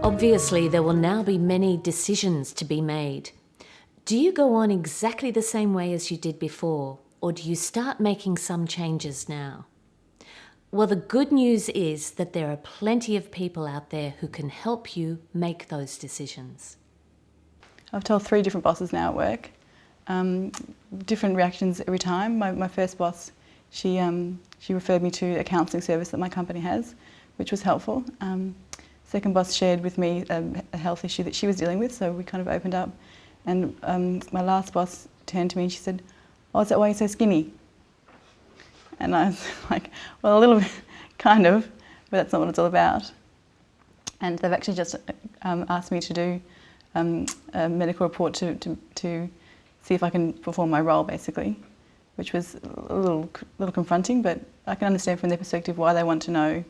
Obviously, there will now be many decisions to be made. Do you go on exactly the same way as you did before, or do you start making some changes now? Well, the good news is that there are plenty of people out there who can help you make those decisions. I've told 3 different bosses now at work. Different reactions every time. My first boss, she referred me to a counselling service that my company has, which was helpful. Second boss shared with me a health issue that she was dealing with, so we kind of opened up. And my last boss turned to me and she said, "Oh, is that why you're so skinny?" And I was like, well, a little bit, kind of, but that's not what it's all about. And they've actually just asked me to do a medical report to see if I can perform my role, basically, which was a little confronting, but I can understand from their perspective why they want to know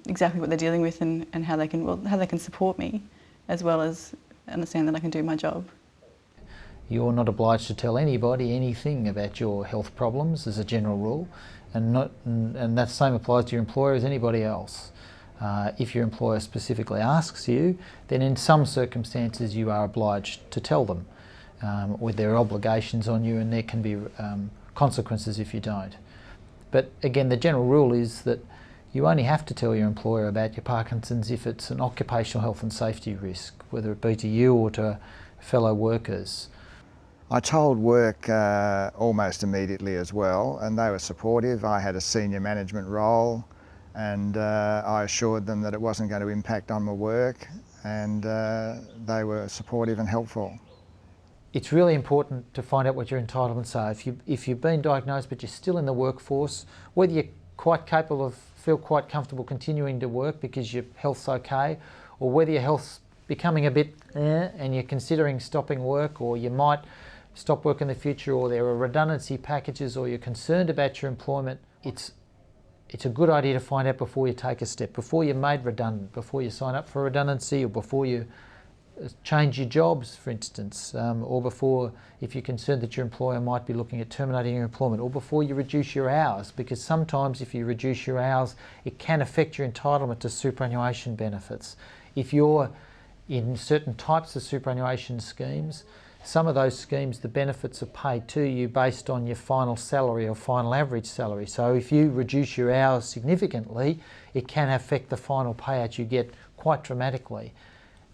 exactly what they're dealing with and how they can support me, as well as understand that I can do my job. You're not obliged to tell anybody anything about your health problems as a general rule, and that same applies to your employer as anybody else. If your employer specifically asks you, then in some circumstances you are obliged to tell them, or there are obligations on you and there can be consequences if you don't. But again, the general rule is that you only have to tell your employer about your Parkinson's if it's an occupational health and safety risk, whether it be to you or to fellow workers. I told work almost immediately as well, and they were supportive. I had a senior management role, and I assured them that it wasn't going to impact on my work, and they were supportive and helpful. It's really important to find out what your entitlements are. If you've been diagnosed but you're still in the workforce, whether you're quite capable of, feel quite comfortable continuing to work because your health's okay, or whether your health's becoming a bit and you're considering stopping work, or you might stop work in the future, or there are redundancy packages, or you're concerned about your employment, it's a good idea to find out before you take a step, before you're made redundant, before you sign up for redundancy, or before you change your jobs, for instance, or before, if you're concerned that your employer might be looking at terminating your employment, or before you reduce your hours, because sometimes if you reduce your hours, it can affect your entitlement to superannuation benefits. If you're in certain types of superannuation schemes, some of those schemes, the benefits are paid to you based on your final salary or final average salary. So if you reduce your hours significantly, it can affect the final payout you get quite dramatically.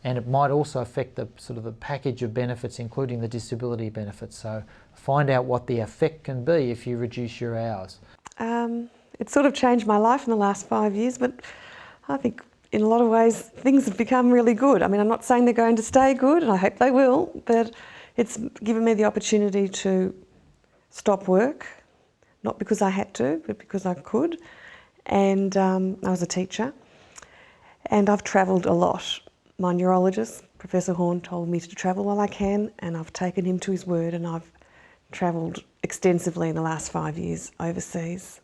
And it might also affect the sort of the package of benefits, including the disability benefits. So find out what the effect can be if you reduce your hours. It's sort of changed my life in the last 5 years, but I think in a lot of ways things have become really good. I mean, I'm not saying they're going to stay good, and I hope they will, but it's given me the opportunity to stop work, not because I had to, but because I could. And I was a teacher, and I've travelled a lot. My neurologist, Professor Horn, told me to travel while I can, and I've taken him to his word, and I've travelled extensively in the last 5 years overseas.